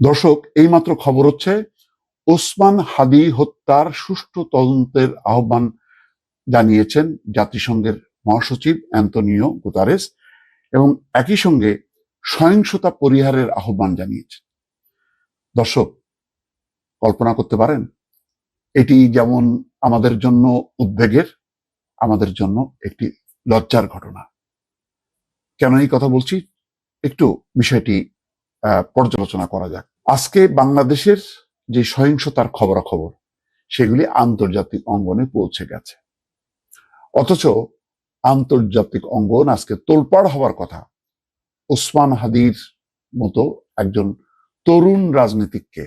দর্শক, এইমাত্র খবর হচ্ছে ওসমান হাদি হত্যার সুষ্ঠু তদন্তের আহ্বান জানিয়েছেন জাতিসংঘের মহাসচিব অ্যান্তোনিও গুতারেস এবং একই সঙ্গে সহিংসতা পরিহারের আহ্বান জানিয়েছেন। দর্শক, কল্পনা করতে পারেন, এটি যেমন আমাদের জন্য উদ্বেগের, আমাদের জন্য একটি লজ্জার ঘটনা। কেন এই কথা বলছি, একটু বিষয়টি পর্যালোচনা করা যাক। আজকে বাংলাদেশের যে সহিংসতার খবরাখবর, সেগুলি আন্তর্জাতিক অঙ্গনে পৌঁছে গেছে, অথচ আন্তর্জাতিক অঙ্গন আজকে তোলপাড় হওয়ার কথা ওসমান হাদির মতো একজন তরুণ রাজনীতিককে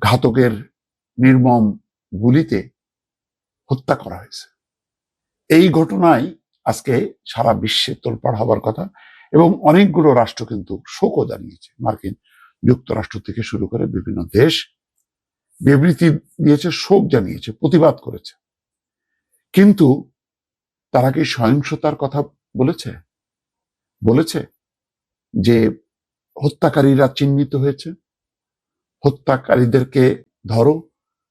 ঘাতকের নির্মম গুলিতে হত্যা করা হয়েছে। এই ঘটনায় আজকে সারা বিশ্বে তোলপাড় হওয়ার কথা এবং অনেকগুলো রাষ্ট্র কিন্তু শোকও জানিয়েছে। মার্কিন যুক্তরাষ্ট্র থেকে শুরু করে বিভিন্ন দেশ বিবৃতি দিয়েছে, শোক জানিয়েছে, প্রতিবাদ করেছে। কিন্তু তারা কি সহিংসতার কথা বলেছে? বলেছে যে হত্যাকারীরা চিহ্নিত হয়েছে, হত্যাকারীদেরকে ধরো,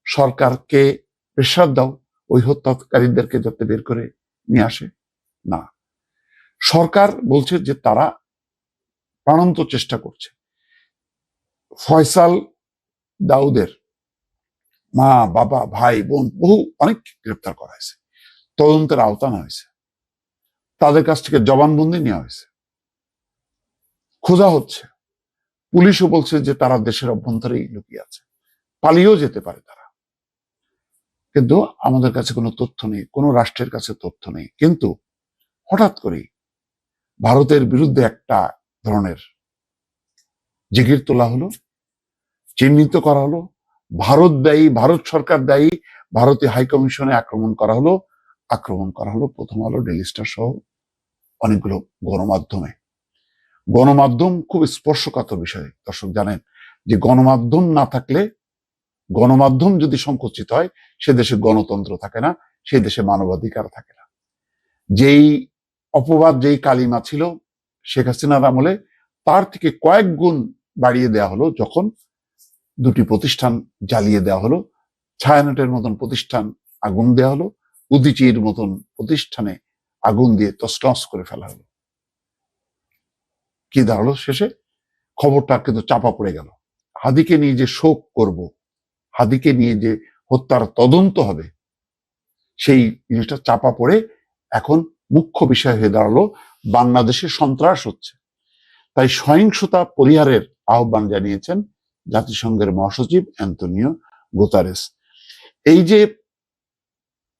সরকারকে প্রেসার দাও ওই হত্যাকারীদেরকে যাতে বের করে নিয়ে আসে? না, সরকার বলছে যে তারা প্রাণান্ত চেষ্টা করছে। ফয়সাল দাউদের মা, বাবা, ভাই, বোন অনেক গ্রেপ্তার করা হয়েছে, তদন্তের আওতা আনা হয়েছে, তাদের কাছ থেকে জবানবন্দি নেওয়া হয়েছে, খোঁজা হচ্ছে। পুলিশও বলছে যে তারা দেশের অভ্যন্তরেই লুকিয়ে আছে, পালিয়েও যেতে পারে তারা। কিন্তু আমাদের কাছে কোনো তথ্য নেই, কোনো রাষ্ট্রের কাছে তথ্য নেই। কিন্তু হঠাৎ করেই ভারতের বিরুদ্ধে একটা ধরনের জিগির তোলা হলো, চিহ্নিত করা হলো, ভারত দায়ী, ভারত সরকার দায়ী, ভারতীয় হাইকমিশনে আক্রমণ করা হলো প্রথম আলো, ডেইলি স্টার সহ অনেকগুলো গণমাধ্যমে। গণমাধ্যম খুব স্পর্শকাতর বিষয়। দর্শক জানেন যে গণমাধ্যম না থাকলে, গণমাধ্যম যদি সংকুচিত হয়, সে দেশে গণতন্ত্র থাকে না, সেই দেশে মানবাধিকার থাকে না। যেই অপবাদ, যেই কালিমা ছিল শেখ হাসিনার আমলে, তার থেকে কয়েক গুণ বাড়িয়ে দেওয়া হলো যখন দুটি প্রতিষ্ঠান জ্বালিয়ে দেওয়া হলো, ছায়ানটের মতন প্রতিষ্ঠান আগুন দেওয়া হলো, উদীচীর মতন প্রতিষ্ঠানে আগুন দিয়ে তছনছ করে ফেলা হলো। কি দাঁড়ালো শেষে? খবরটা কিন্তু চাপা পড়ে গেল। হাদিকে নিয়ে যে শোক করব, হাদিকে নিয়ে যে হত্যার তদন্ত হবে, সেই জিনিসটা চাপা পড়ে এখন মুখ্য বিষয় হয়ে দাঁড়ালো বাংলাদেশে সন্ত্রাস হচ্ছে। তাই সহিংসতা পরিহারের আহ্বান জানিয়েছেন জাতিসংঘের মহাসচিব অ্যান্তোনিও গুতারেস। এই যে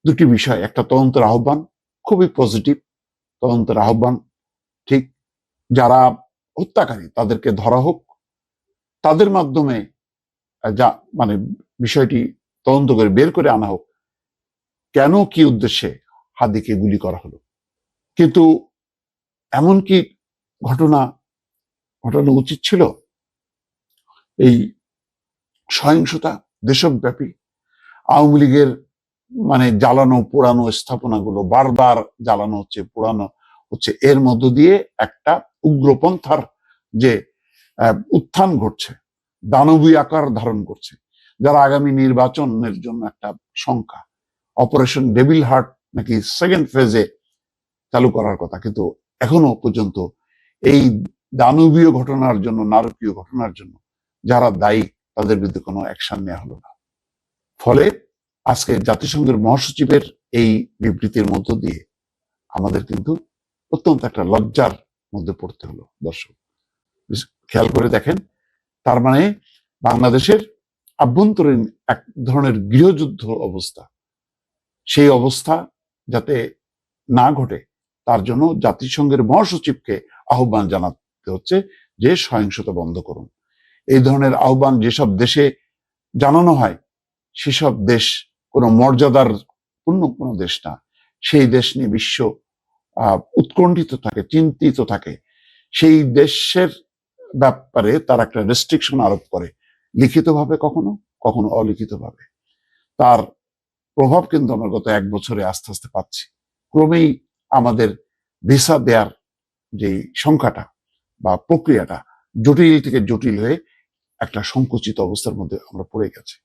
দুটি বিষয়, একটা তদন্তের আহ্বান, খুবই পজিটিভ তদন্তের আহ্বান, ঠিক। যারা হত্যাকারী তাদেরকে ধরা হোক, তাদের মাধ্যমে যা বিষয়টি তদন্ত করে বের করে আনা হোক, কেন কি উদ্দেশ্যে হাদিকে গুলি করা হলো। কিন্তু এমন কি ঘটানো উচিত ছিল? এই সহিংসতা দেশব্যাপী আওয়ামী লীগের জ্বালানো পোড়ানো স্থাপনাগুলো বারবার জ্বালানো হচ্ছে, পোড়ানো হচ্ছে, এর মধ্য দিয়ে একটা উগ্রপন্থার যে উত্থান ঘটছে, দানবী আকার ধারণ করছে, যারা আগামী নির্বাচনের জন্য একটা সংখ্যা, অপারেশন ডেভিল হার্ট নাকি সেকেন্ড ফেজে চালু করার কথা, কিন্তু এখনো পর্যন্ত এই দানবীয় ঘটনার জন্য, নারকীয় ঘটনার জন্য যারা দায়ী, তাদের বিরুদ্ধে কোনো অ্যাকশন নেওয়া হলো না। ফলে আজকে জাতিসংঘের মহাসচিবের এই বিবৃতির মধ্য দিয়ে আমাদের কিন্তু অত্যন্ত একটা লজ্জার মধ্যে পড়তে হলো। দর্শক খেয়াল করে দেখেন, তার মানে বাংলাদেশের আভ্যন্তরীণ এক ধরনের গৃহযুদ্ধ অবস্থা, সেই অবস্থা যাতে না ঘটে তার জন্য জাতিসংঘের মহাসচিবকে আহ্বান জানাতে হচ্ছে যে সহিংসতা বন্ধ করুন। এই ধরনের আহ্বান যেসব দেশে জানানো হয়, সেসব দেশ কোনো মর্যাদার পূর্ণ কোনো দেশ না। সেই দেশ নিয়ে বিশ্ব উৎকণ্ঠিত থাকে, চিন্তিত থাকে। সেই দেশের ব্যাপারে তার একটা রেস্ট্রিকশন আরোপ করে, লিখিতভাবে কখনো কখনো অলিখিতভাবে। তার প্রভাব কিন্তু আমরা গত 1 বছরে আস্তে আস্তে পাচ্ছি। ক্রমেই আমাদের ভিসা দেওয়ার যে সংখ্যাটা বা প্রক্রিয়াটা জটিল থেকে জটিল হয়ে একটা সংকুচিত অবস্থার মধ্যে আমরা পড়ে গেছি।